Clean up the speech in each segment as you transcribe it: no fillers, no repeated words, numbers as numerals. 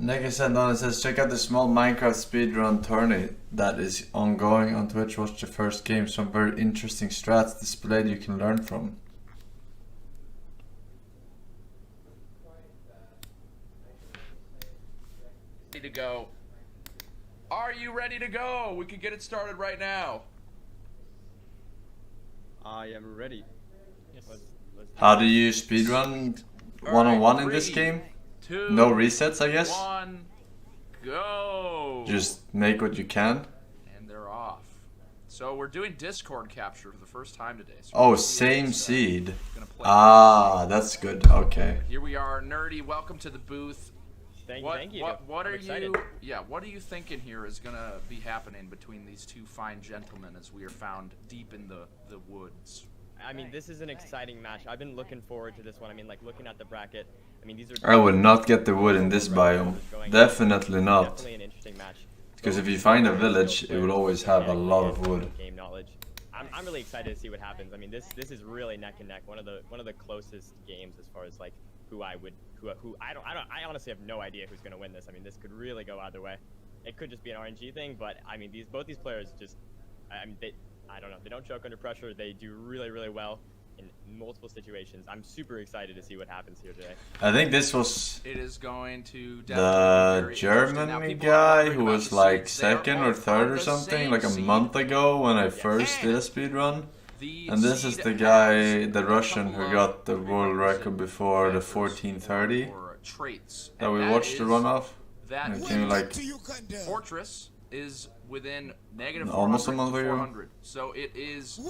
Nigga said on, it says check out the small Minecraft speedrun tourney that is ongoing on Twitch. Watch the first game. Some very interesting strats displayed you can learn from. Ready to go. Are you ready to go? We could get it started right now. I am ready. Yes. Let's How do you speedrun one-on-one in this game? 2, No resets, I guess? 1, go! Just make what you can. And they're off. So we're doing Discord capture for the first time today. So Oh, same seed. gonna play Ah, that's good. Okay. Here we are, Nerdy. Welcome to the booth. Thank you. What I'm are excited. you? Yeah, what are you thinking here is gonna be happening between these two fine gentlemen as we are found deep in the woods? I mean, this is an exciting match. I've been looking forward to this one. I mean, like looking at the bracket. I mean, these are. I will not get the wood in this biome. Definitely not. Definitely an interesting match. Because if you find a village, it will always have a lot of wood. Game knowledge. I'm really excited to see what happens. I mean, this is really neck and neck. One of the closest games as far as like who I honestly have no idea who's gonna win this. I mean, this could really go either way. It could just be an RNG thing, but I mean, both these players just, I mean, I don't know. They don't choke under pressure. They do really well in multiple situations. I'm super excited to see what happens here today. I think this was It is going to the German guy who was like second or third or something, like a month ago when I first did a speedrun. And this is the guy, the Russian, who got the world record before the 1430 that we watched the run of. That And it came like Fortress is within negative almost a 400 month to ago. 400. So it is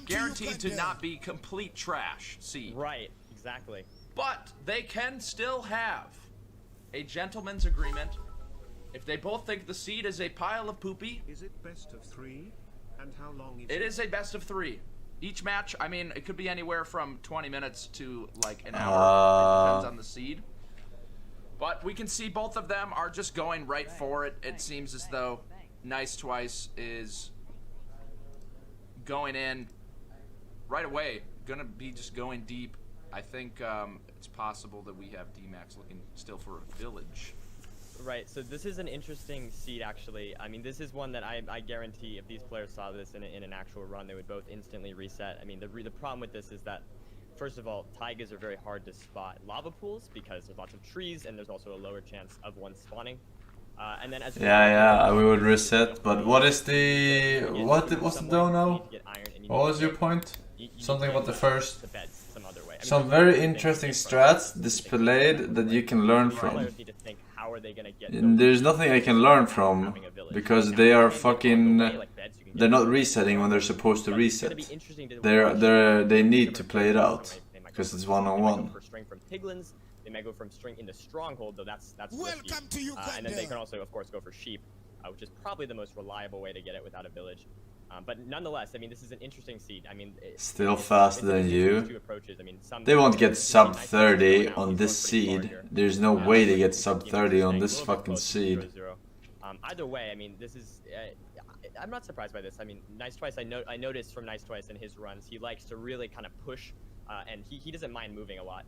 guaranteed to not be complete trash. See, Right, exactly. but they can still have a gentleman's agreement. If they both think the seed is a pile of poopy, Is it best of 3? And how long is it is a best of 3. Each match, I mean, it could be anywhere from 20 minutes to like an hour. It depends on the seed. But we can see both of them are just going right for it. It seems as though NiceTwice is going in right away. Gonna be just going deep. I think it's possible that we have Dimeax looking still for a village. Right, so this is an interesting seed, actually. I mean, this is one that I guarantee if these players saw this in an actual run, they would both instantly reset. I mean, the problem with this is that, first of all, taigas are very hard to spot lava pools because there's lots of trees and there's also a lower chance of one spawning. And then as yeah, we would reset. But what is the what's the dono? What was your point? Something about the first. Some very interesting strats displayed that you can learn from. And there's nothing I can learn from because they are fucking. They're not resetting when they're supposed to reset. They need to play it out because it's one-on-one. They may go from string into stronghold, though that's risky. And then they can also, of course, go for sheep, which is probably the most reliable way to get it without a village. But nonetheless, I mean, this is an interesting seed. I mean, Still faster than you. two approaches. I mean, They won't get sub 30 on this seed. There's no way they get sub 30 on this fucking seed. Either way, I mean, this is. I'm not surprised by this. I mean, NiceTwice. I noticed from NiceTwice in his runs, he likes to really kind of push, and he doesn't mind moving a lot.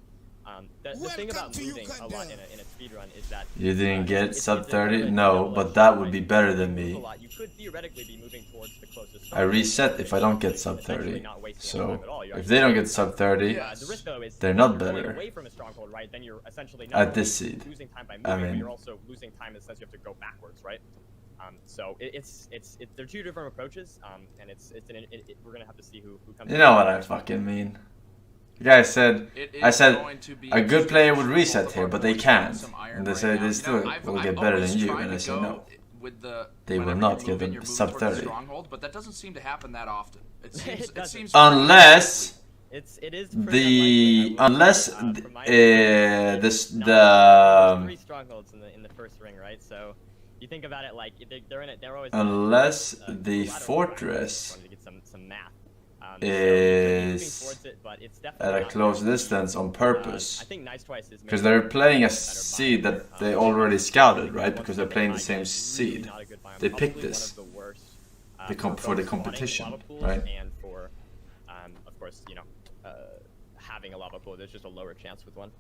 The thing about moving a lot in a speedrun is that You didn't get sub 30? No, but that would be better than me. You could theoretically be moving towards the closest. I reset if I don't get sub 30. So, if they don't get sub 30, the risk, though, is they're not if you're going better away from a stronghold, right? Then you're essentially not at this only seed. losing time by I moving, but mean, you're also losing time in the sense you have to go backwards, right? So they're two different approaches, and we're gonna have to see who comes. you know what I fucking mean. The guy said, I said, a good player would reset here, but they can't. And they say they still will get better than you, and I say no. They will not get the sub 30. But that doesn't seem to happen that often. It seems Unless it is the three strongholds in the first ring, right? So you think about it like they're always unless the fortress to get some math. is at a close distance on purpose, because they're playing a seed that they already scouted, right? Because they're playing the same seed. They picked this for the competition, right? And for, of course, you know, having a lava pool, there's just a lower chance with one.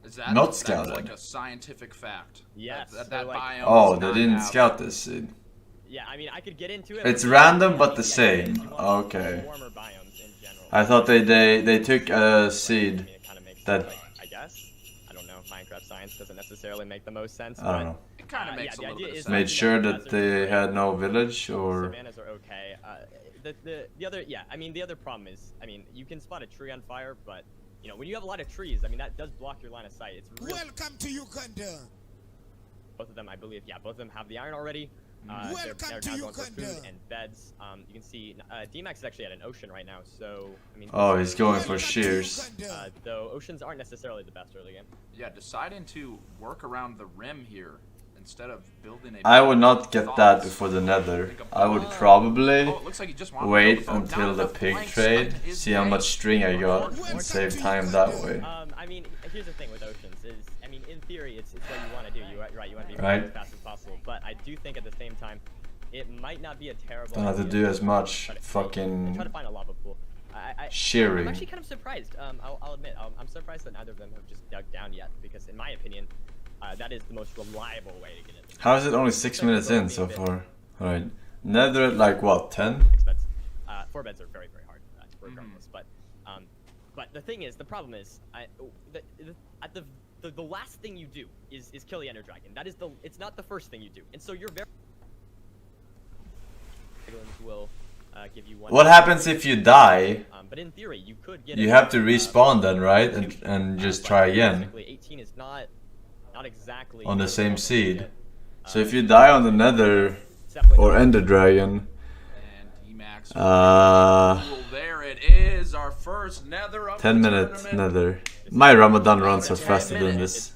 Is that Not that's scouted. like a scientific fact? Yes, That so, like- biome Oh, does they not didn't have- scout this seed. Yeah, I mean, I could get into it. It's but random, yeah, but the yeah, same. you want Okay. warmer biomes in general. I thought they took a I seed mean, it kind of makes that- sense, like, I guess. I don't know. Minecraft science doesn't necessarily make the most sense. I don't know. It kind of yeah, makes the a little idea bit of is sense. Made sure that they had no village or Savannas are okay. The other, yeah, I mean, the other problem is, I mean, you can spot a tree on fire, but you know, when you have a lot of trees, I mean, that does block your line of sight. It's really, Welcome to Uganda. both of them, I believe, yeah, both of them have the iron already. Welcome They're to now going for Uganda. food and beds. You can see Dimeax is actually at an ocean right now, so I mean. oh, he's going for Welcome to shears. Uganda. Though oceans aren't necessarily the best early game. Yeah, deciding to work around the rim here instead of building a. I would not get that before the nether. I would probably Oh, it looks like you just want to wait build a boat. until Not the enough pig blanks. trade, Is see how a- much string I got, and save time that way. I mean, here's the thing with oceans is, I mean, in theory, it's what you want to do. You want to be Right. as fast as possible. But I do think at the same time, it might not be a terrible. Don't have to idea do as much try to fucking try to find a lava pool. I'm shearing. actually kind of surprised. I'll admit, I'm surprised that neither of them have just dug down yet, because in my opinion, that is the most reliable way to get in. How is it only 6 minutes in so far? Alright. Nether at like what, 10? Expensive. 4 beds are very, very hard regardless. But the thing is, the problem is, the last thing you do is kill the Ender Dragon. That is it's not the first thing you do, and so you're very. Will give you one. What happens if you die? But in theory, you could get. You have to respawn then, right? And just try again. Basically, 18 is not exactly On the same seed. So if Uh, you die on the nether it's definitely or not- ender dragon, And Dimeax. uh, There it is, our first nether of 10 the minute tournament. nether. My Ramadan runs are faster than this.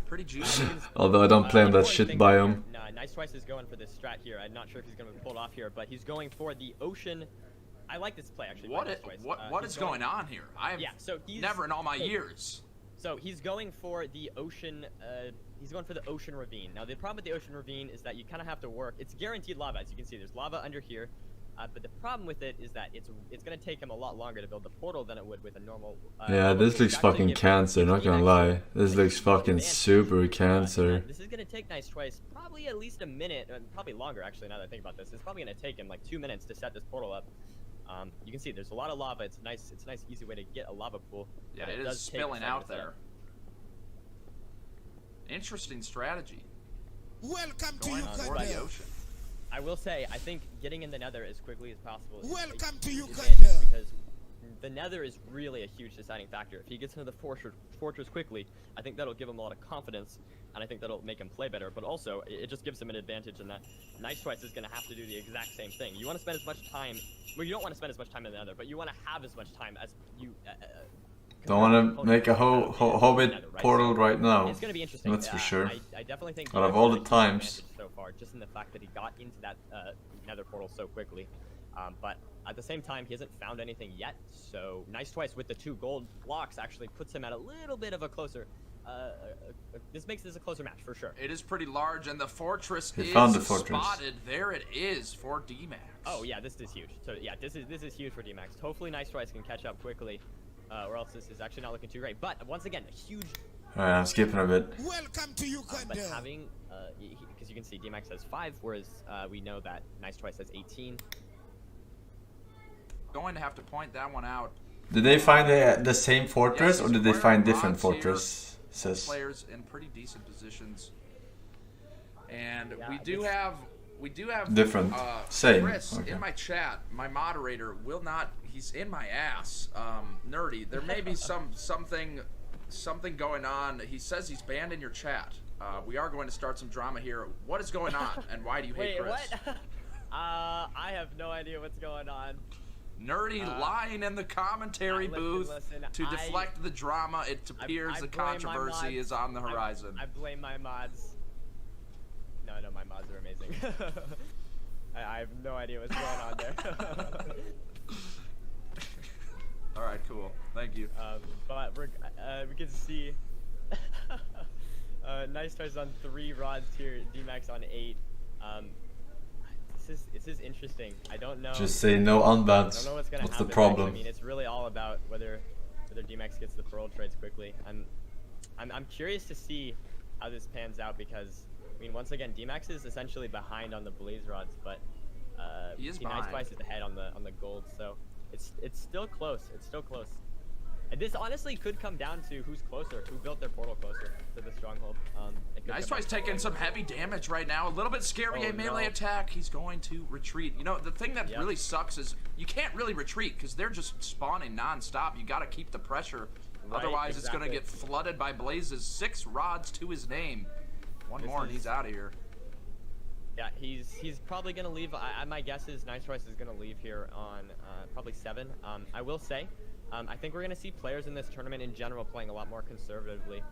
Pretty juicy. Although I don't play on that shit biome. NiceTwice is going for this strat here. I'm not sure if he's going to pull it off here, but he's going for the ocean. I like this play actually. by NiceTwice. What He's is going on here? I've Yeah, so he's never in all my years. So he's going for the ocean. He's going for the ocean ravine. Now the problem with the ocean ravine is that you kind of have to work. It's guaranteed lava, as you can see. There's lava under here, but the problem with it is that it's going to take him a lot longer to build the portal than it would with a normal. Yeah, lava this pool. looks It's actually fucking give cancer, not gonna Dimeax lie. This a looks huge fucking advantage. super cancer. This is going to take NiceTwice probably at least a minute, probably longer actually. Now that I think about this, it's probably going to take him like 2 minutes to set this portal up. You can see there's a lot of lava. It's a nice, easy way to get a lava pool. Yeah, but it is does take spilling some out to set. there. Interesting strategy. Welcome to Going toward the Uganda. ocean. I will say, I think getting in the nether as quickly as possible is a Welcome to huge Uganda. advantage, because the nether is really a huge deciding factor. If he gets into the fortress quickly, I think that'll give him a lot of confidence, and I think that'll make him play better. But also, it just gives him an advantage in that NiceTwice is going to have to do the exact same thing. You want to spend as much time, well, you don't want to spend as much time in the nether, but you want to have as much time as you. Don't want to make a Hobbit Nether, right? portal So, right now. It's going to be interesting. That's for sure. I definitely think Out of Dimeax all has the a huge times. advantage so far, just in the fact that he got into that nether portal so quickly. But at the same time, he hasn't found anything yet. So NiceTwice with the 2 gold blocks actually puts him at a little bit of a closer. This makes this a closer match for sure. It is pretty large, and the fortress He is found the fortress. spotted. There it is for Dimeax. Oh yeah, this is huge. So yeah, this is huge for Dimeax. Hopefully NiceTwice can catch up quickly, or else this is actually not looking too great. But once again, a huge. Alright, I'm skipping a bit. Welcome to But Uganda. having, because you can see Dimeax has 5, whereas we know that NiceTwice has 18. Going to have to point that one out. Did they find the same fortress, or did they find different Rods here. fortresses? Players in pretty decent positions, and Yeah, we do have Different. Same. Chris Okay. in my chat. My moderator will not. He's in my ass. Nerdy. There may be something going on. He says he's banned in your chat. We are going to start some drama here. What is going on, and why do you hate Wait, Chris? what? I have no idea what's going on. Nerdy lying in the commentary booth listen, to deflect the drama. It appears I the blame my controversy mods. is on the horizon. I blame my mods. No, my mods are amazing. I have no idea what's going on there. All right, cool. Thank you. But we can see NiceTwice on 3 rods here, Dimeax on 8. This is interesting. I don't know. Just say no I don't unbans. know what's gonna What's happen the next. problem? I mean, it's really all about whether Dimeax gets the pearl trades quickly. I'm curious to see how this pans out because, I mean, once again, Dimeax is essentially behind on the blaze rods, but He is behind. NiceTwice is ahead on the gold, so it's still close. It's still close. And this honestly could come down to who's closer, who built their portal closer to the stronghold. NiceTwice taking some heavy damage right now. A little bit scary, Oh, a melee no. attack. He's going to retreat. You know, the thing that Yep. really sucks is you can't really retreat because they're just spawning non-stop. You got to keep the pressure. Right, Otherwise, it's going to exactly. get flooded by blazes. 6 rods to his name. One This more and is- he's out of here. Yeah, he's probably gonna leave. My guess is NiceTwice is gonna leave here on probably 7. I will say, I think we're gonna see players in this tournament in general playing a lot more conservatively,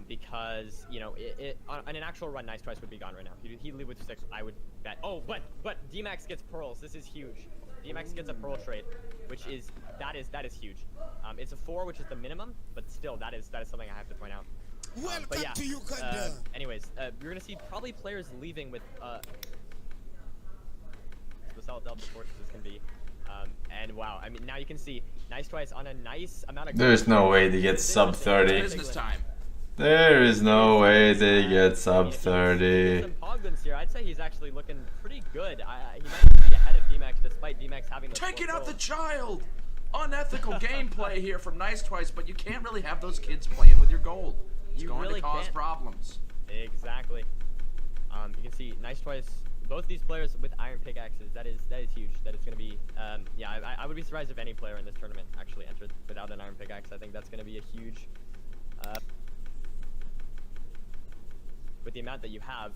because you know on an actual run, NiceTwice would be gone right now. He'd leave with 6. I would bet. Oh, but Dimeax gets pearls. This is huge. Dimeax gets a pearl trade, which is that is huge. It's a 4, which is the minimum, but still that is something I have to point out. Welcome But yeah, to Uganda. anyways, you're gonna see probably players leaving with the solid delta forces can be, and wow, I mean now you can see NiceTwice on a nice amount of. There's no way they get sub 30. Business time. There is no way they get sub If he 30. gets some Poglins here, I'd say he's actually looking pretty good. He might be ahead of Dimeax despite Dimeax having the Taking four out the pearls. child! Unethical gameplay here from NiceTwice, but you can't really have those kids playing with your gold. It's You going really to cause can't. problems. Exactly. You can see NiceTwice. Both these players with iron pickaxes. That is huge. That is going to be. Yeah, I would be surprised if any player in this tournament actually entered without an iron pickaxe. I think that's going to be a huge. With the amount that you have,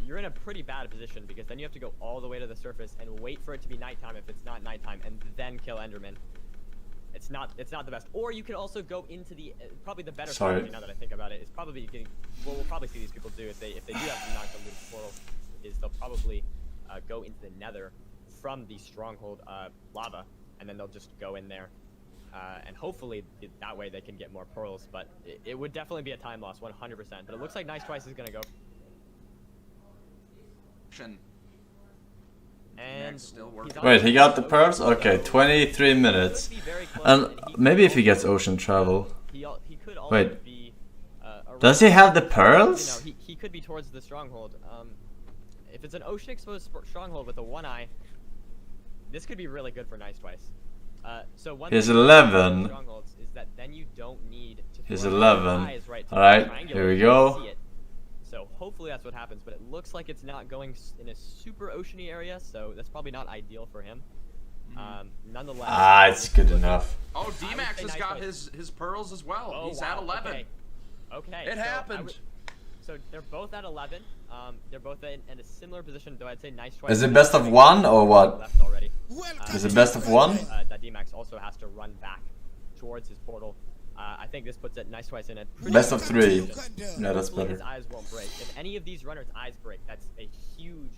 you're in a pretty bad position because then you have to go all the way to the surface and wait for it to be nighttime if it's not nighttime, and then kill Enderman. It's not the best. Or you could also go into the probably the better strategy now that I think about it is probably getting. What we'll probably see these people do if they do have the non-convoluted portal is they'll probably go into the Nether from the stronghold lava, and then they'll just go in there, and hopefully that way they can get more pearls. But it would definitely be a time loss, 100%. But it looks like NiceTwice is gonna go. And Still working. he's Wait, he got the on- pearls? Okay, 23 minutes. Could be very close, And he maybe if he could gets also ocean be- travel. He could also Wait. be. Does he have the You know, pearls? he could be towards the stronghold. If it's an ocean exposed stronghold with a 1 eye, this could be really good for NiceTwice. So one He's thing about 11. strongholds is that then you don't need to He's throw 11. eyes right to Alright, triangulate here we and go. see it. So hopefully that's what happens, but it looks like it's not going in a super oceany area, so that's probably not ideal for him. Nonetheless. Ah, it's good enough. Oh, I would Dimeax say has got NiceTwice. his pearls as well. Oh, He's wow, at 11. Okay. It so I happened. would- So they're both at 11. They're both in a similar position, though I'd say NiceTwice. Is it best of 1 or what? Left already. Welcome Is it to best of 1? Uganda. That Dimeax also has to run back towards his portal. I think this puts it NiceTwice in a pretty Best of good 3. position. Yeah, that's Hopefully better. his eyes won't break. If any of these runners' eyes break, that's a huge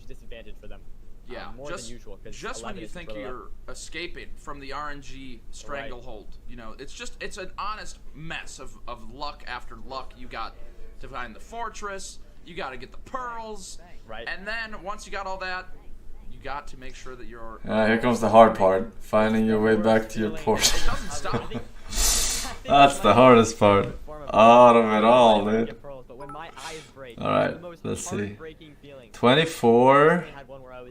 disadvantage for them. Yeah, more just, than usual. 'Cause just when 11 you is think really low. you're escaping from the RNG stranglehold, you know, it's an honest mess of luck after luck. You got to find the fortress, you got to get the pearls, Right. and then once you got all that, you got to make sure that you're. Here comes the hard part. Finding your way back to your port. It doesn't stop. That's the hardest part. Out of it all, dude. Alright, let's see. 24.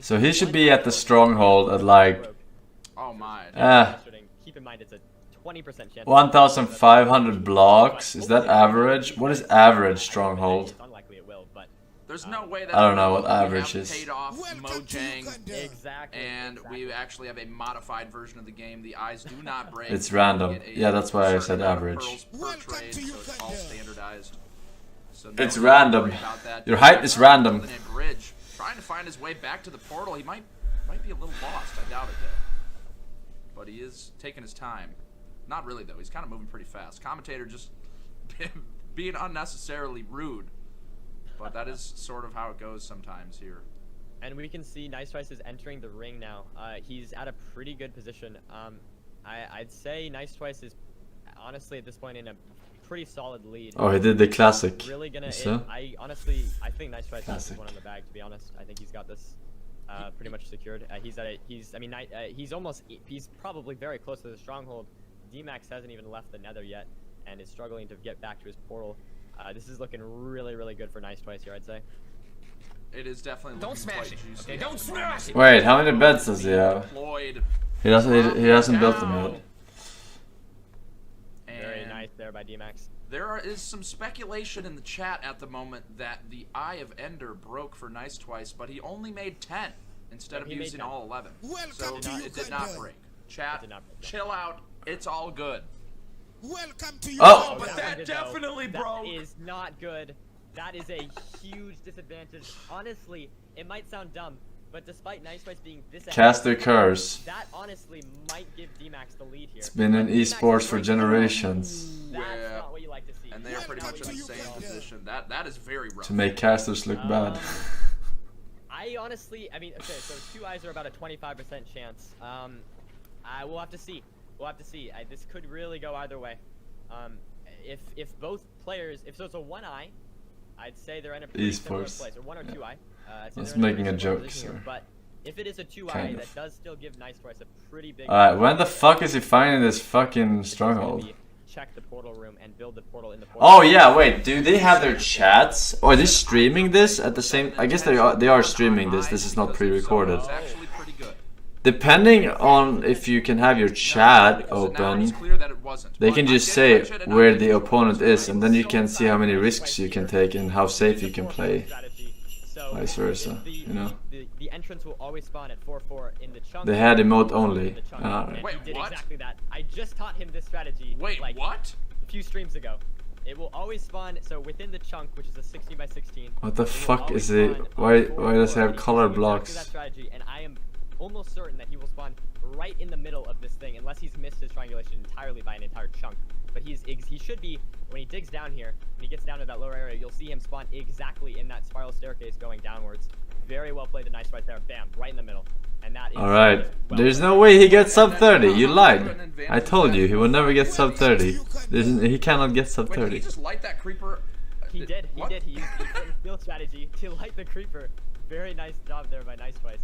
So he should be at the stronghold at like Oh my. Keep in mind it's a 20% chance. 1,500 blocks. Is that average? What is average stronghold? It's unlikely it will, but There's no way that I don't know what we have average is. paid off Welcome to Mojang, Uganda. exactly. and exactly. we actually have a modified version of the game. The eyes do not break. It's random. You get a Yeah, that's why I certain said amount of average. pearls per Welcome trade, to so it's all Uganda. standardized. So no It's need to random. worry about that. Your height is random. Building a bridge, trying to find his way back to the portal. He might be a little lost. I doubt it though. But he is taking his time. Not really though. He's kind of moving pretty fast. Commentator just being unnecessarily rude. But that is sort of how it goes sometimes here. And we can see NiceTwice is entering the ring now. He's at a pretty good position. I'd say NiceTwice is honestly at this point in a pretty solid lead. Oh, he did the classic. Really gonna. So? I think NiceTwice has Classic. this one on the bag. To be honest, I think he's got this pretty much secured. He's probably very close to the stronghold. Dimeax hasn't even left the Nether yet, and is struggling to get back to his portal. This is looking really, really good for NiceTwice here, I'd say. It is definitely looking Don't smash quite it. juicy. Okay, don't smash it. Wait, how many beds does he have? Deployed. He hasn't built them yet. Very And nice there by Dimeax. there is some speculation in the chat at the moment that the Eye of Ender broke for NiceTwice, but he only made 10 instead of he made using 10. all 11. Welcome So to it did not Uganda. break. Chat, did not break. chill out. It's all good. Welcome to Oh! But That that one did, definitely though. broke. That is not good. That is a huge disadvantage. Honestly, it might sound dumb, but despite NiceTwice being this ahead, Caster curse. that honestly might give Dimeax the lead here. It's been in But Dimeax esports is for right generations now. That's Yeah. not what you like to see. And they are pretty much in the same position. That is very rough. To make casters look bad. I honestly, I mean, okay, so 2 eyes are about a 25% chance. I will have to see. We'll have to see. This could really go either way. If both players, if so it's a 1 eye, I'd say they're in a pretty similar Esports. place, or 1 or 2 eye. I'd say That's they're in making a pretty similar joke, position here, sir. But if it is a 2 eye, Kind that of. does still give NiceTwice a pretty big. Alright, when the fuck is he finding this fucking It's just gonna stronghold? be check the portal room and build the portal in the portal. Oh yeah, wait, do they have their chats? Or are they streaming this at the same... I guess they are streaming this is not pre-recorded. It's actually pretty good. Depending on if you can have your chat open, they can just say where the opponent is, and then you can see how many risks you can take and how safe you can play. Vice versa, you know. The entrance will always spawn at 4-4 in the chunk. They had emote only. In the chunk, Alright. and Wait, he did what? exactly that. I just taught him this strategy. Wait, like, what? A few streams ago. It will always spawn, so within the chunk, which is a 16 by 16. What the it will fuck always is it? spawn Why on 4-4, does it have and he color does exactly blocks? that strategy, and I am almost certain that he will spawn right in the middle of this thing, unless he's missed his triangulation entirely by an entire chunk. But he should be, when he digs down here, when he gets down to that lower area, you'll see him spawn exactly in that spiral staircase going downwards. Very well played, the nice right there, bam, right in the middle. And that is Alright, well there's played. no way he gets sub 30, you lied. I told you, he will never get sub 30. He cannot get sub Wait, did 30. he just light that creeper? He did, What? he used the field strategy to light the creeper. Very nice job there by NiceTwice.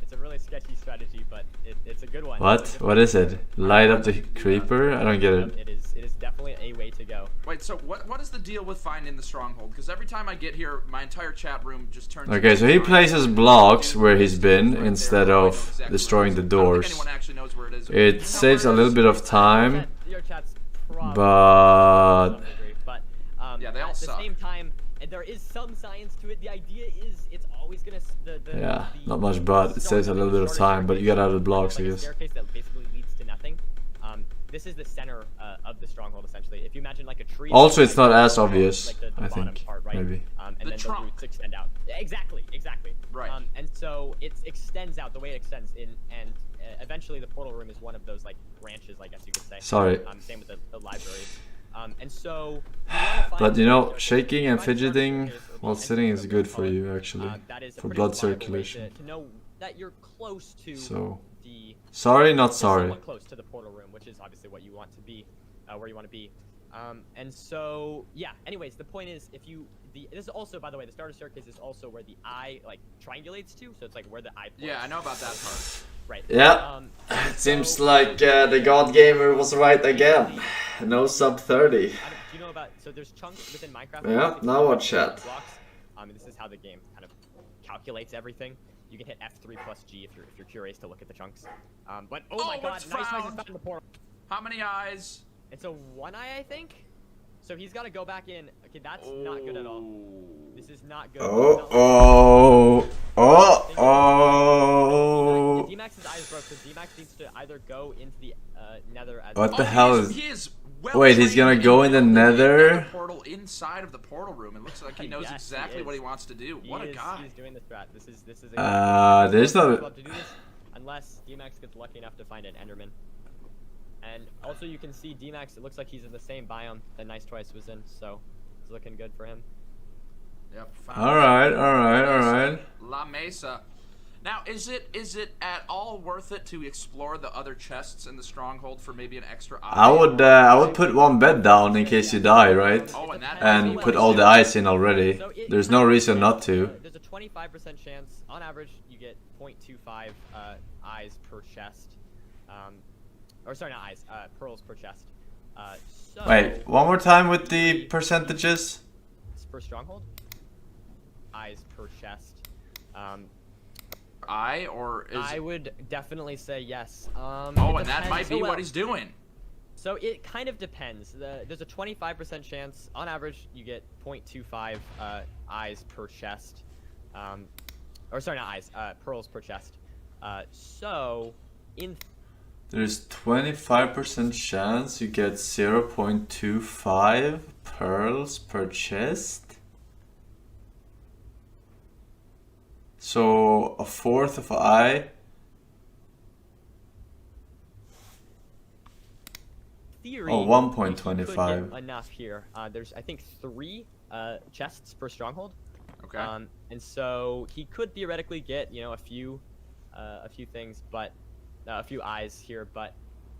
It's a really sketchy strategy, but it's a good one. What? What is it? Light up the creeper? I don't get it. It is definitely a way to go. Wait, so what is the deal with finding the stronghold? Because every time I get here, my entire chat room just turns. Okay, into so he a places giant blocks dude where he's been right there. instead I know of exactly destroying where the it is. I don't doors. think anyone actually knows where it is. It saves a little bit of time, Your chat's probably but to some degree, but Yeah, they all at the suck. same time, and there is some science to it. The idea is it's always gonna yeah, not much but. It saves a little bit of time, but you gotta have the blocks, I like a guess. staircase that basically leads to nothing. This is the center of the stronghold essentially. If you imagine like a tree. Also, it's not as obvious, like the I bottom think, part, right? maybe. And The then trunk. the roots extend out. Yeah, exactly. Right. And so it extends out the way it extends in, and eventually the portal room is one of those like branches, I guess you could say. Sorry. Same with the library. And so. You wanna find But you know, a shaking and right start fidgeting staircase or the while sitting entrance is of good the for tunnel. you, actually. That is a For pretty blood reliable way circulation. to know that you're close to So, the. sorry, not Just sorry. somewhat close to the portal room, which is obviously what you want to be, where you want to be. And so, yeah. Anyways, the point is, if you, this is also, by the way, the starter staircase is also where the eye like triangulates to, so it's like where the eye. Yeah, I know about that part. Right. Yeah. It seems like the God Gamer was right again. No sub 30. Do you know about? So there's chunks within Minecraft. Yeah, now what, chat? Blocks. This is how the game kind of calculates everything. You can hit F3 plus G if you're curious to look at the chunks. But oh my God, it's NiceTwice is found. found in the portal. How many eyes? It's a 1 eye, I think. So he's got to go back in. Okay, that's not good at all. This is not good. Oh. Dimeax's eye is broke, so Dimeax needs to either go into the nether as What the Oh, hell is... he is well Wait, he's gonna trained go in the building nether? another portal inside of the portal room. It looks like he knows Yes, he exactly what is. he wants to do. What a guy. He's doing the strat. This is there's I'd no... love to do this, unless Dimeax gets lucky enough to find an Enderman. And also you can see Dimeax, it looks like he's in the same biome that NiceTwice was in, so it's looking good for him. Yep, Alright. La Mesa. Now, is it at all worth it to explore the other chests in the stronghold for maybe an extra eye? I would put one bed down in case you die, right? Oh, And put all the eyes in already. There's no reason not to. There's a 25% chance, on average, you get 0.25 eyes per chest. Or sorry, not eyes, pearls per chest. So Wait, one more time with the percentages. per stronghold, eyes per chest. I would definitely say yes. Oh, and that might be what he's doing. So it kind of depends. There's a 25% chance, on average, you get 0.25 eyes per chest. Or sorry, not eyes, pearls per chest. So, There's 25% chance you get 0.25 pearls per chest. So a fourth of an eye. theory, Oh, 1.25. enough here. There's, I think, 3 chests per stronghold. Okay. And so he could theoretically get, you know, a few things, but a few eyes here. But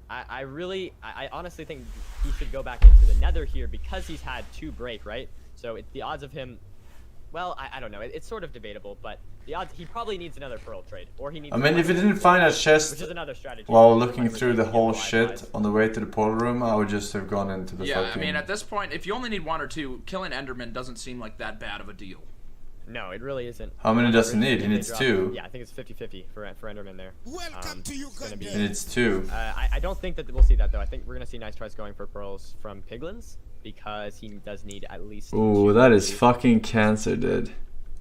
I honestly think he should go back into the Nether here because he's had 2 break, right? So the odds of him, well, I don't know. It's sort of debatable, but the odds he probably needs another pearl trade, or he needs. I mean, if he didn't find a chest which is another strategy. while looking through the whole shit on the way to the portal room, I would just have gone into the Yeah, fucking... I mean, at this point, if you only need 1 or 2, killing Enderman doesn't seem like that bad of a deal. No, it really isn't. How many does he need? He They needs drop- 2. Yeah, I think it's 50-50 for Enderman there. Welcome to it's gonna be- He needs 2. I don't think that we'll see that though. I think we're gonna see NiceTwice going for pearls from Piglins because he does need at least. Ooh, 2 that is of fucking cancer, dude. these.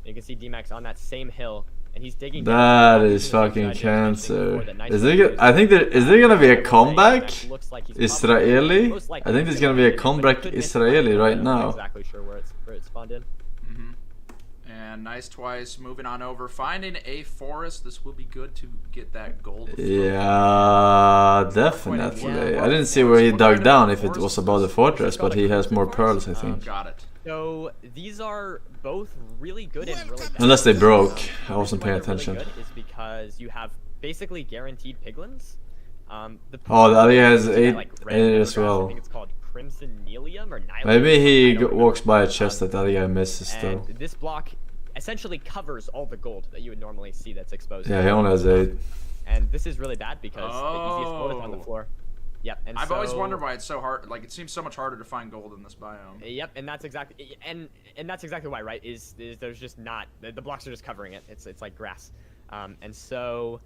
You can see Dimeax on that same hill, and he's digging. That down is using the fucking strategy I mentioned cancer. before that NiceTwice Is there? uses. I think there is there gonna be a comeback Dimeax looks like he's Israeli. most likely I think there's gonna gonna be a win it, but comeback he could miss Israeli it. right I'm not now. exactly sure where it spawned in. And NiceTwice moving on over, finding a forest. This will be good to get that gold. Yeah, definitely. I didn't see where he dug down if it was above the fortress, but he has more pearls, I think. Got it. So these are both really good and really bad. Unless they broke. I The wasn't reason why paying they're really attention. good is because you have basically guaranteed piglins. Oh, the other guy has that, 8 red 8 as paragraph, I well. think it's called Crimson Nelium or Nylum. Maybe I he don't walks remember. by a chest that the other guy misses And though. this block essentially covers all the gold that you would normally see that's exposed. Yeah, he only has 8. And this is really bad because the easiest gold is on the Oh. floor. Yep. And I've always so- wondered why it's so hard. Like, it seems so much harder to find gold in this biome. Yep, and that's exactly that's exactly why, right? Is there's just not the blocks are just covering it. It's like grass, and so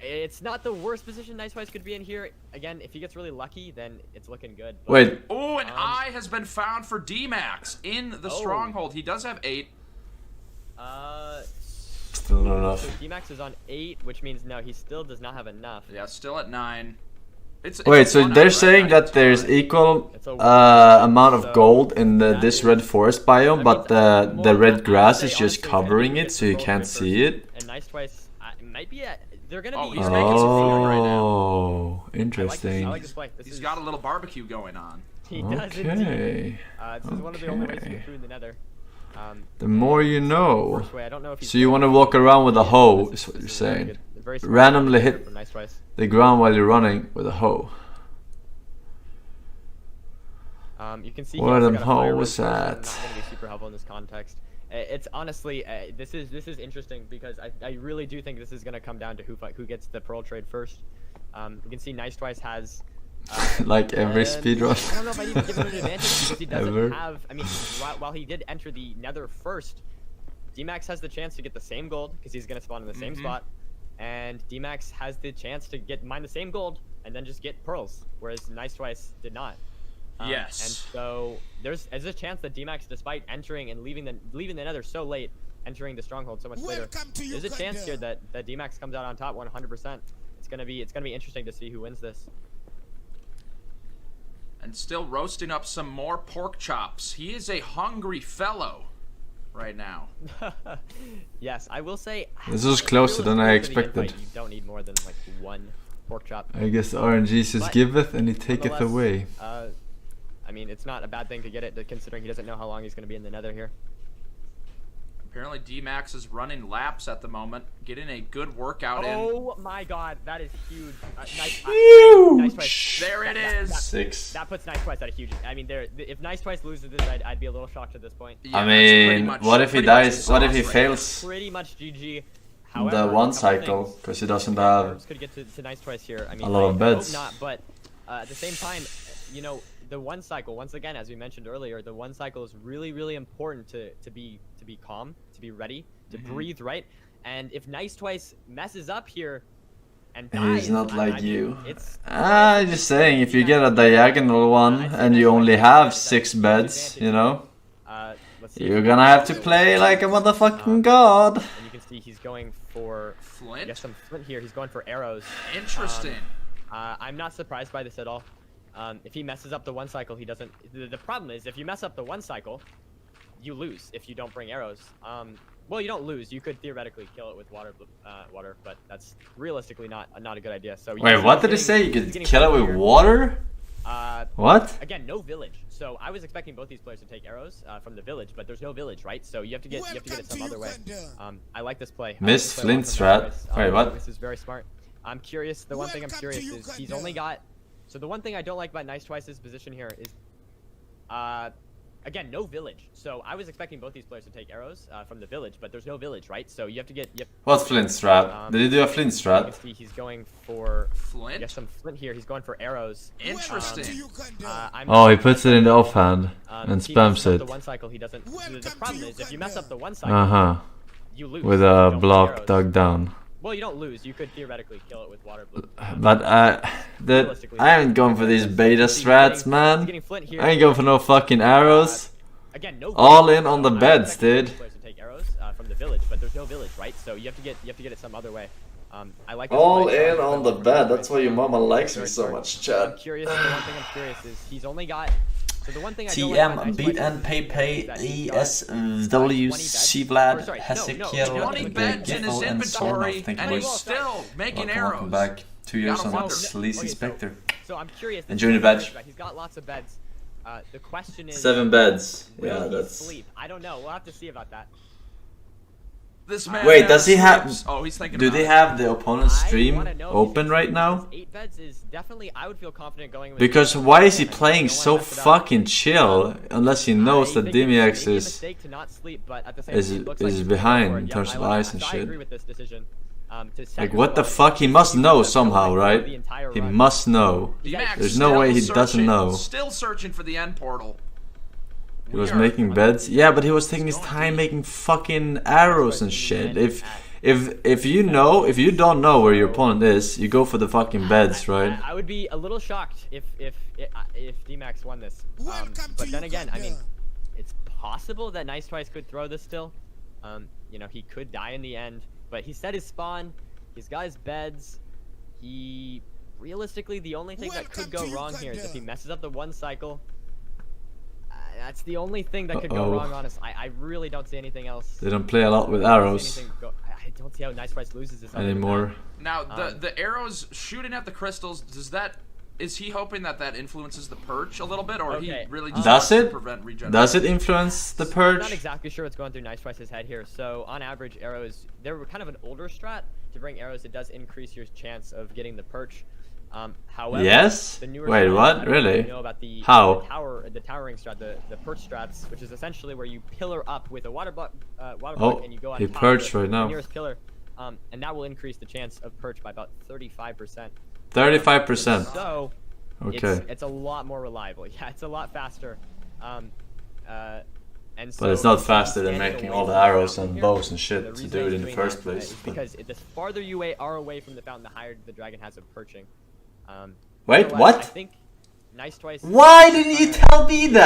it's not the worst position NiceTwice could be in here. Again, if he gets really lucky, then it's looking good. But, Wait, Oh, an eye has been found for Dimeax in the stronghold. He does have 8. still not enough. So Dimeax is on 8, which means no, he still does not have enough. Yeah, still at 9. It's Wait, a so 1 they're eye, right? saying Not that a there's 2 eye. equal It's a amount of so gold in that this is- red forest biome, That but means the more red than- grass I is would just say honestly, covering if it, gets so the you gold can't first, see it. And NiceTwice might be they're gonna Oh, be. he's making some food right now. Oh, I interesting. like this play. This He's is, got a little barbecue going on. He does indeed. Okay. This is one of the only ways to Okay. get food in the Nether. The more you know. Worst way, I don't know if he's So you going want to walk around with a Yeah, hoe, this- is what this you're is really saying. good. Very smart Randomly play hit from NiceTwice. the ground while you're running with a hoe. You can see Where he also them got a fire hoes roof, which is at? Not going to be super helpful in this context. It's honestly, this is interesting because I really do think this is going to come down to who gets the pearl trade first. You can see NiceTwice has. Like every I speedrun. don't know if I'd even give him an advantage because he doesn't Ever. have. I mean, while he did enter the Nether first, Dimeax has the chance to get the same gold because he's going to spawn in the same spot, and Dimeax has the chance to mine the same gold and then just get pearls, whereas NiceTwice did not. Yes. And so there's a chance that Dimeax, despite entering and leaving the Nether so late, entering the stronghold so much later, Welcome to there's a chance here Uganda. that Dimeax comes out on top 100%. It's gonna be interesting to see who wins this. And still roasting up some more pork chops. He is a hungry fellow right now. Yes, I will say. This was closer than I realistically for the expected. invite, You don't need more than like 1 pork chop. I guess the RNG says But giveth and he taketh Nonetheless, away. I mean, it's not a bad thing to get it, considering he doesn't know how long he's going to be in the Nether here. Apparently Dimeax is running laps at the moment, getting a good workout in. Oh my God, that is huge. Huge. NiceTwice. There it is. 6. That puts NiceTwice at a huge. I mean, if NiceTwice loses this, I'd be a little shocked at this point. Yeah, I that's pretty mean, much- what if he pretty much dies? the What if he sauce right fails Pretty much GG. the However, a one couple cycle things. because he doesn't have? Could get to NiceTwice here. I mean, a lot of I hope beds. not, but at the same time, you know, the one cycle, once again, as we mentioned earlier, the one cycle is really, really important to be calm, to be ready, to breathe, right? And if NiceTwice messes up here and dies, he's not like I mean, you. it's Just saying, if you get a diagonal one and you only have 6 beds, you know, you're gonna have to play like a motherfucking god. And you can see he's going for Flint? Yes, some flint here. He's going for arrows. Interesting. I'm not surprised by this at all. If he messes up the one cycle, he doesn't. The problem is, if you mess up the one cycle, you lose if you don't bring arrows. Well, you don't lose. You could theoretically kill it with water, but that's realistically not a good idea. So wait, what did he say? You could kill it with water? What? Again, no village. So I was expecting both these players to take arrows from the village, but there's no village, right? So you have to get it some other way. I like this play. Miss Flint strat. Wait, what? This is very smart. I'm curious. The one thing I'm curious is he's only got. So the one thing I don't like about NiceTwice's position here is, again, no village. So I was expecting both these players to take arrows from the village, but there's no village, right? So you have to get. What Flint strat? Did he do a Flint You strat? can see he's going for Flint? Yes, some flint here. He's going for arrows. Interesting. Oh, he puts it in the offhand and if he messes spams up it. The one cycle, he doesn't. The problem is, if you mess up the one cycle, you lose. With if you a don't bring block arrows. dug down. Well, you don't lose. You could theoretically kill it with water. But I ain't going for these beta strats, man. I ain't going for no fucking arrows. Again, no All in on the beds, dude. Players to take arrows from the village, but there's no village, right? So you have to get it some other way. I like this All play. in on the bed. That's why your mama likes me so much, I'm Chad. curious. The one thing I'm curious is he's only got. So the one thing I don't like about TM, beat NiceTwice and pay is pay, that he's got ESW, Vlad, 20 Hesekiel, beds in his Giffel, and Sornov. inventory, Thank you, and he's boys. still making Welcome arrows. back. 2 years Gotta on wonder. Sleazy Okay, Spectre. So I'm curious. Enjoy the badge. He's got lots of beds. The question is. 7 beds. Will Yeah, he that's... sleep? I don't know. We'll have to see about that. This man Wait, does he have... sleeps. Oh, he's thinking Do about they it. have the opponent's I stream wanna know if open he's- right now? 8 beds is definitely. I would feel confident going with. Because why is he playing so fucking chill unless he knows that Dimeax is behind in terms of eyes and I shit? agree with this decision. Like what the fuck? He must know somehow, right? He must know. Dimeax There's no way he still doesn't searching- know. Still searching for the end portal. He was making beds. Yeah, but he was taking his time making fucking arrows and shit. If you don't know where your opponent is, you go for the fucking beds, right? I would be a little shocked if Dimeax won this. But then again, I mean, it's possible that NiceTwice could throw this still. You know, he could die in the end. But he set his spawn. He's got his beds. Realistically, the only thing that could go wrong here is if he messes up the one cycle. That's the only thing that could go wrong, honest. I really don't see anything else. They don't play a lot with arrows I don't see how NiceTwice loses this anymore. Now, the arrows shooting at the crystals, is he hoping that influences the perch a little bit, or he really just Does wants to it? prevent regeneration? Does it influence the I'm purge? not exactly sure what's going through NiceTwice's head here. So on average, arrows, they were kind of an older strat. To bring arrows, it does increase your chance of getting the perch. However, Yes? the newer Wait, strats, what? I don't know if you Really? know about the How? the towering strat, the perch strats, which is essentially where you pillar up with a water block, Oh, and you go on he top perched of the right now. nearest pillar, and that will increase the chance of perch by about 35%. 35%. So, Okay. it's a lot more reliable. Yeah, it's a lot faster. And so But it's not if faster he's than standing making away all the from arrows fountain and here, bows and shit the to reason do it he's in the doing first that, place. is but- because the farther you are away from the fountain, the higher the dragon has of perching. Wait, Otherwise, what? I think NiceTwice. Why didn't you tell me Safe as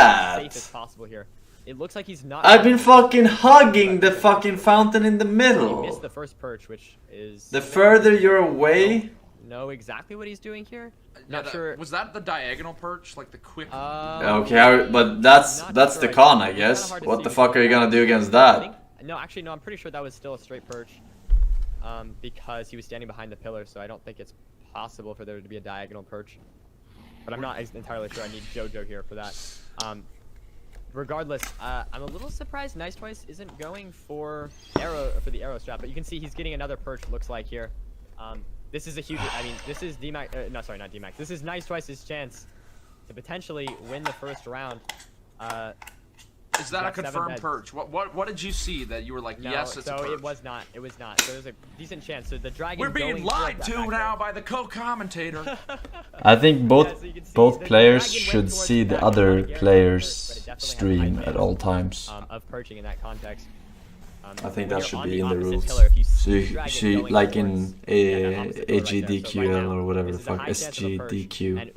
that? possible here. It looks like he's not. I've been fucking hugging the fucking fountain in the He middle. missed the first perch, which is. The further you're away, Know exactly what he's doing here. Yeah, Not sure. Was that the diagonal perch, like the quick? okay, but that's the con, I guess. What the fuck are you gonna do against that? No, actually, no. I'm pretty sure that was still a straight perch, because he was standing behind the pillar. So I don't think it's possible for there to be a diagonal perch. But I'm not entirely sure. I need JoJo here for that. Regardless, I'm a little surprised NiceTwice isn't going for the arrow strap. But you can see he's getting another perch. Looks like here. This is a huge. I mean, this is Dimeax. No, sorry, not Dimeax. This is NiceTwice's chance to potentially win the first round. Is that a Got 7 confirmed beds. perch? What did you see that you were like, No, yes, it's a perch? so it was not. It was not. So there's a decent chance. So the dragon. We're being going lied towards that to back now there. by the co-commentator. I think both Yeah, so you can see both the players dragon went should towards see the back other door, but it players' definitely has a high stream at chance, all times. Of perching in that context. I think when that you're should on be in the opposite rules. pillar, if you So see the you dragon see, going like towards in that opposite pillar right there. So right AGDQL now, or whatever the this is a fuck, high chance of a perch, SGDQ. and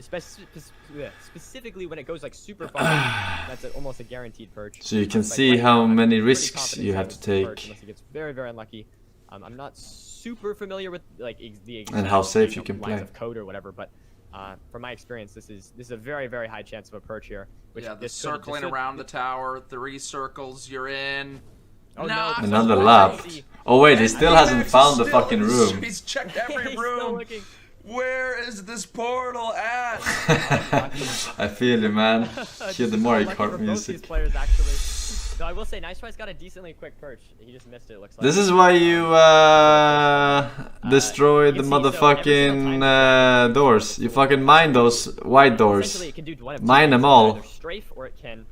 specifically when it goes like super far, that's almost a guaranteed perch. So you can But see right how now, I'm many pretty risks confident you that have it's to a perch take. unless he gets very, very unlucky. I'm not super familiar with like the exact, And how safe you can lines play. of code or whatever, but from my experience, this is a very, very high chance of a perch here. Which Yeah, the this could- circling this could- around the tower, 3 circles, you're in. Oh, no, Not Another right. lap. Oh wait, he still Dimeax hasn't is found the still fucking in room. He's checked every He's still room. looking. Where is this portal at? I feel you, man. Hear the Mario Lucky for Kart both music. these players, actually. Though I will say, NiceTwice got a decently quick perch. He just missed it. It looks like. This is why you destroy the you can see, so every motherfucking single time doors. You fucking mine those white doors. Essentially, it can do one of two Mine things. them It can all. either strafe or it can.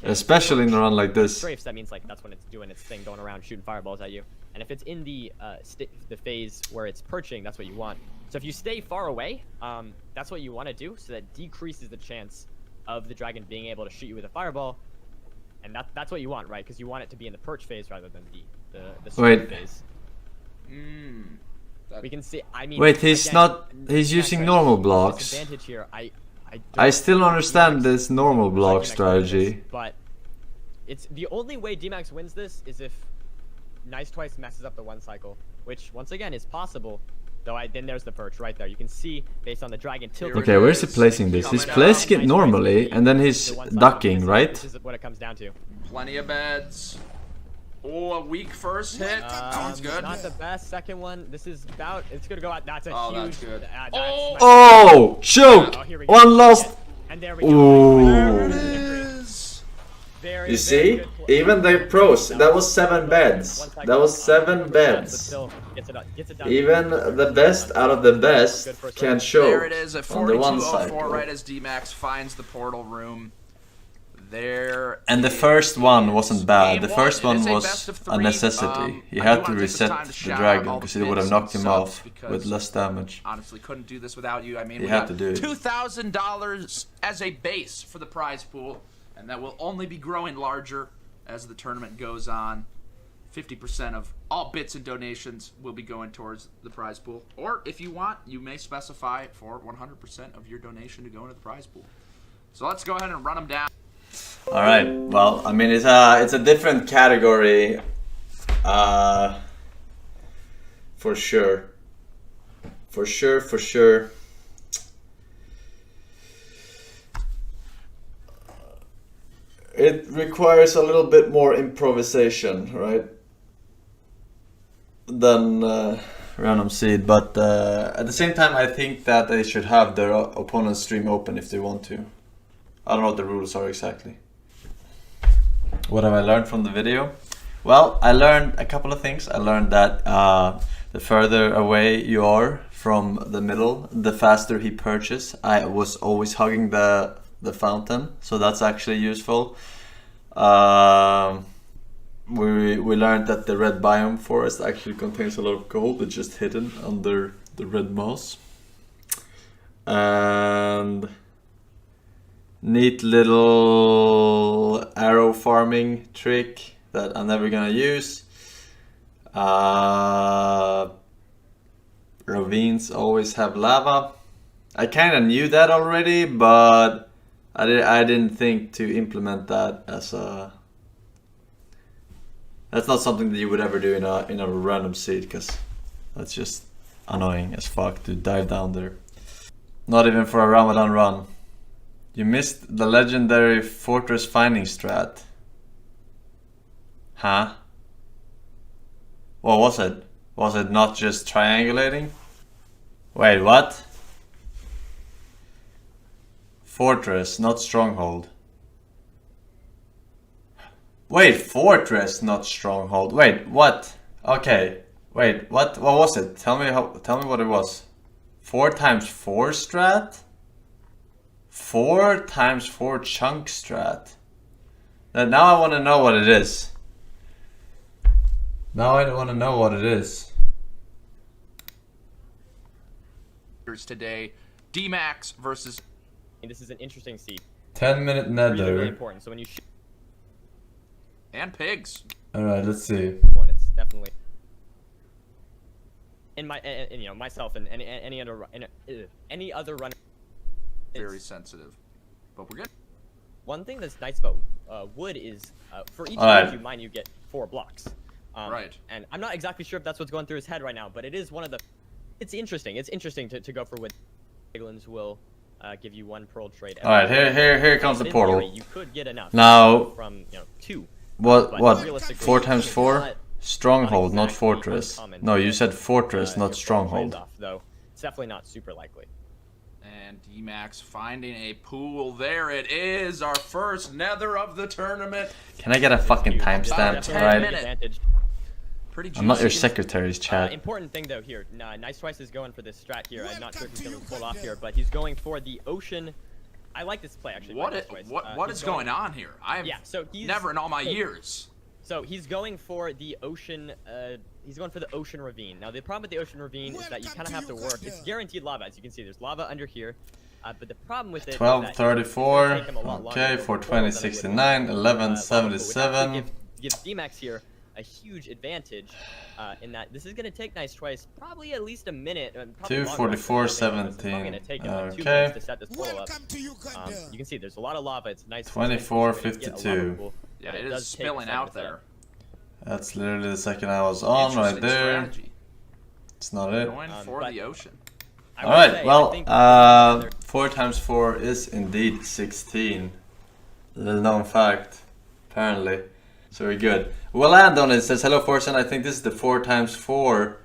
Especially in a run like this. Strafes, that means like that's when it's doing its thing, going around shooting fireballs at you. And if it's in the phase where it's perching, that's what you want. So if you stay far away, that's what you want to do, so that decreases the chance of the dragon being able to shoot you with a fireball. And that's what you want, right? Because you want it to be in the perch phase rather than the strafe phase. We can see. I mean, Wait, he's again, not. He's using normal blocks. Disadvantage here. I still don't understand Dimeax this normal is block Dimeax strategy. wins this, but it's the only way Dimeax wins this is if NiceTwice messes up the 1 cycle, which once again is possible. Though then there's the perch right there. You can see based on the dragon tilting. Okay, where's he placing this? He's placing it normally, and then he's ducking, right? This is what it comes down to. Plenty of beds. Oh, a weak first hit. That one's good. Not the best. Second one. This is about. It's gonna go out. That's a Oh, huge. that's good. That's Oh! Oh, choke! Oh, here we go. One lost. And there we go. Ooh. Is. Very, You very see? good play. Even the pros, that was 7 beds. One cycle. That was 7 But beds. still, gets it done. Even the best out of the best can show There it is at on the 1 4204 cycle. right as Dimeax finds the portal room. There. And the first one wasn't bad. The Game first one, one it is a was best of a three. necessity. He I had do to wanna take this reset time to the shout out dragon all the because it would have bits knocked and him off subs because with less damage. Honestly, couldn't do this without you. I mean, He we had got to do it. $2,000 as a base for the prize pool, and that will only be growing larger as the tournament goes on. 50% of all bits and donations will be going towards the prize pool. Or if you want, you may specify for 100% of your donation to go into the prize pool. So let's go ahead and run them down. All right. Well, I mean, it's a different category, for sure. For sure. It requires a little bit more improvisation, right? Than random seed, but at the same time, I think that they should have their opponent's stream open if they want to. I don't know what the rules are exactly. What have I learned from the video? Well, I learned a couple of things. I learned that the further away you are from the middle, the faster he perches. I was always hugging the fountain, so that's actually useful. We learned that the red biome forest actually contains a lot of gold. It's just hidden under the red moss. And neat little arrow farming trick that I'm never gonna use. Ravines always have lava. I kinda knew that already, but I didn't think to implement that as a... That's not something that you would ever do in a random seed, because that's just annoying as fuck to dive down there. Not even for a Ramadan run. You missed the legendary fortress finding strat. Huh? What was it? Was it not just triangulating? Wait, what? Fortress, not stronghold. Wait, fortress, not stronghold. Wait, what? Okay. Wait, what was it? Tell me what it was. 4x4 strat? 4x4 chunk strat. Now I want to know what it is. Now I want to know what it is. Today, Dimeax versus. This is an interesting seed. 10-minute nether. Really, really important. So when you and pigs. All right, let's see. It's definitely. In my, and, you know, myself and any other runner. Very sensitive, but we're good. One thing that's nice about wood is for each Alright. you mine, you get 4 blocks. Right. And I'm not exactly sure if that's what's going through his head right now, but it is one of the. It's interesting. It's interesting to go for wood. Piglins will give you 1 pearl trade. All right, here comes the In portal. theory, you could get enough. Now, from 2. what? But realistically, 4 times 4? not Stronghold, not exactly fortress. uncommon No, you to said get, fortress, your not pearl stronghold. trades off, though it's definitely not super likely. And Dimeax finding a pool. There it is, our first nether of the tournament. Can I get a fucking Huge. timestamp? Definitely Right. minute. advantage. Pretty juicy. I'm not your secretary's chat. Important thing though here, NiceTwice is going for this strat here. I'm not sure if he's going to pull it off here, but he's going for the ocean. I like this play actually. What by is, NiceTwice. what He's is going on here? I've so he's never in all my years. So he's going for the ocean. He's going for the ocean ravine. Now the problem with the ocean ravine is that you kind of have to work. It's guaranteed lava, as you can see. There's lava under here, but the problem with it is that 1234. it's gonna take him a lot longer Okay, to go for 42069, portals than it would 1177. give Dimeax here a huge advantage in that this is going to take NiceTwice probably at least a minute. Probably longer, 244.17. gonna take him, 2 Okay. minutes to set this portal up. Welcome to Uganda. You can see there's a lot of lava. It's nice. 24:52. Yeah, but it is does take a spilling second out to set there. up. That's literally the second I was on right Interesting there. strategy. It's not it. Going for but- the ocean. I will Alright, say, I well, think 4 times 4 is indeed 16. Little known fact, apparently. So we're good. We'll land on it. It says, hello Forsen, I think this is the 4 times 4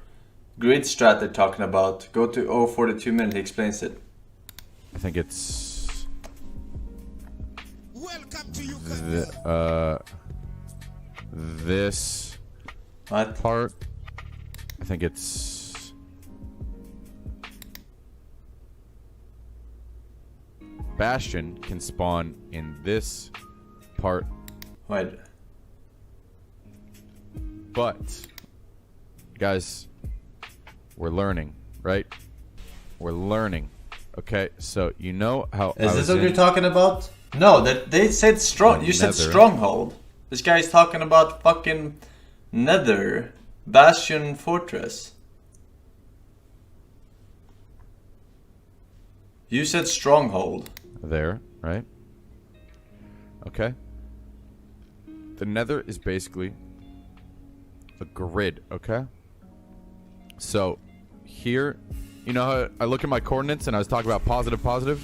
grid strat they're talking about. Go to 042 minute, he explains it. I think it's Welcome to Uganda. this What? part. I think it's Bastion can spawn in this part, Wait. but guys, we're learning, right? We're learning. Okay, so you know how Is I this was what in- you're talking about? No, that they said strong. You said Nether. stronghold. This guy's talking about fucking Nether, Bastion, Fortress. You said stronghold. there, right? Okay. The Nether is basically a grid, okay? So, here, you know how I look at my coordinates and I was talking about positive, positive?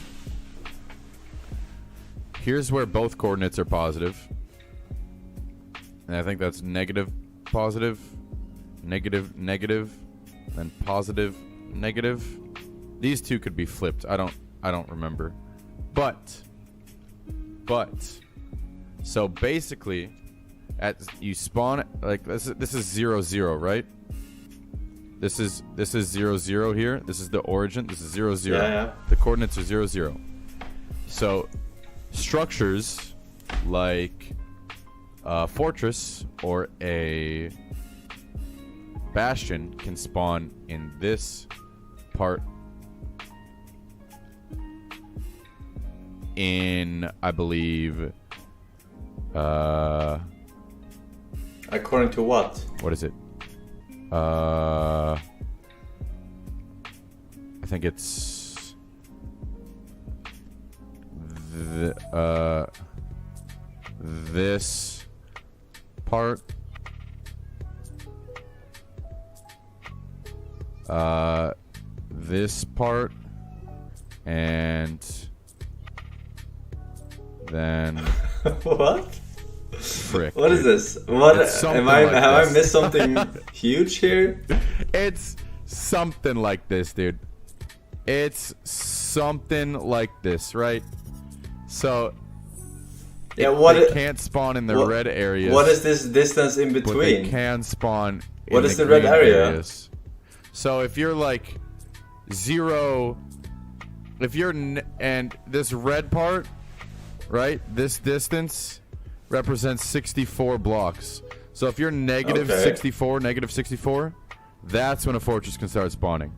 Here's where both coordinates are positive. And I think that's negative, positive, negative, negative, then positive, negative. These two could be flipped. I don't remember. But so basically you spawn like this is 0 0, right? This is 0 0 here. This is the origin. This is 0 0. Yeah. The coordinates are 0 0. So structures like a fortress or a bastion can spawn in this part in, I believe, According to what? what is it? I think it's this part. This part, and then What? frick. What is dude. this? What It's something am I? like have I this. missed something huge here? It's something like this, dude. It's something like this, right? So Yeah. What? they can't spawn in the what- red areas. What is this distance in But they between? can spawn in What is the red green area? areas. So if you're like 0, if you're and this red part, right? This distance represents 64 blocks. So if you're negative Okay. 64, that's when a fortress can start spawning.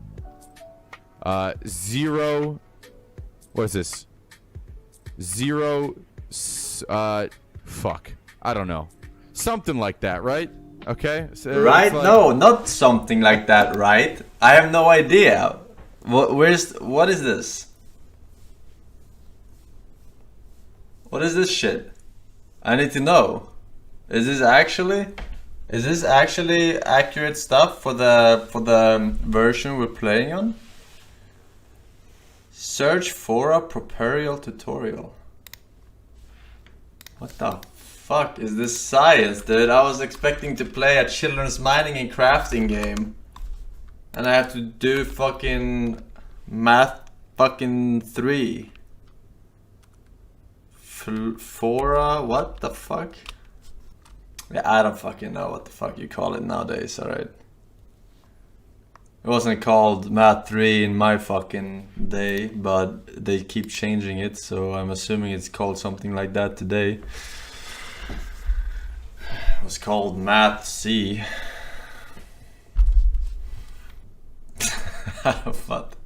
0. What is this? 0. Fuck. I don't know. Something like that, right? Okay. So Right? it's like- No, not something like that, right? I have no idea. What is this? What is this shit? I need to know. Is this actually accurate stuff for the version we're playing on? Search for a tutorial. What the fuck is this science, dude? I was expecting to play a children's mining and crafting game, and I have to do fucking math fucking 3. Fora, what the fuck? Yeah, I don't fucking know what the fuck you call it nowadays, alright? It wasn't called Math 3 in my fucking day, but they keep changing it, so I'm assuming it's called something like that today. It was called Math C. I don't fucking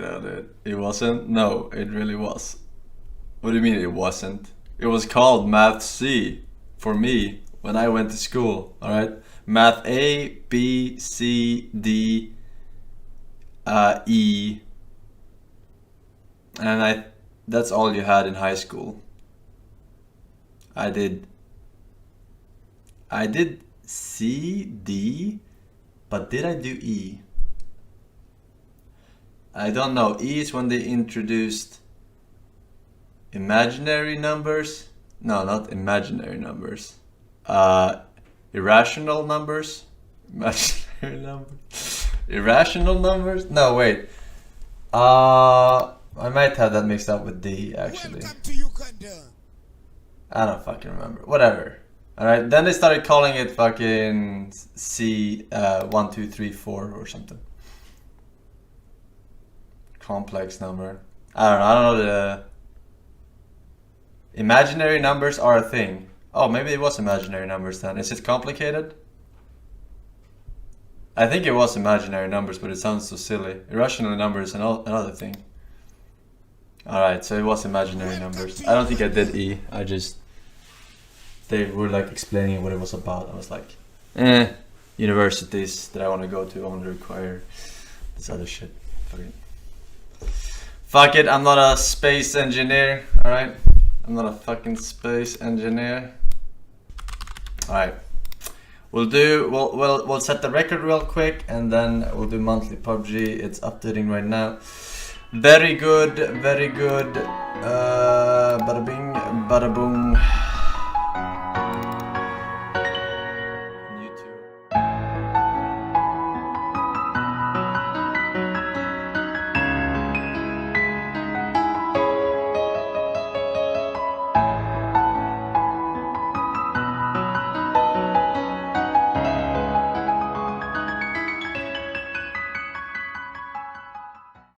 know, dude. It wasn't? No, it really was. What do you mean it wasn't? It was called Math C for me when I went to school, alright? Math A, B, C, D, E. And that's all you had in high school. I did C, D, but did I do E? I don't know. E is when they introduced imaginary numbers. No, not imaginary numbers. Irrational numbers. Imaginary numbers. Irrational numbers? No, wait. I might have that mixed up with D, actually. I don't fucking remember. Whatever. Alright, then they started calling it fucking C 1, 2, 3, 4 or something. Complex number. I don't know the... Imaginary numbers are a thing. Oh, maybe it was imaginary numbers then. Is it complicated? I think it was imaginary numbers, but it sounds so silly. Irrational numbers is another thing. Alright, so it was imaginary numbers. I don't think I did E. They were like explaining what it was about. I was like, universities that I want to go to only require this other shit. Fuck it, I'm not a space engineer, alright? I'm not a fucking space engineer. Alright. We'll set the record real quick and then we'll do monthly PUBG. It's updating right now. Very good, very good. Bada bing, bada boom.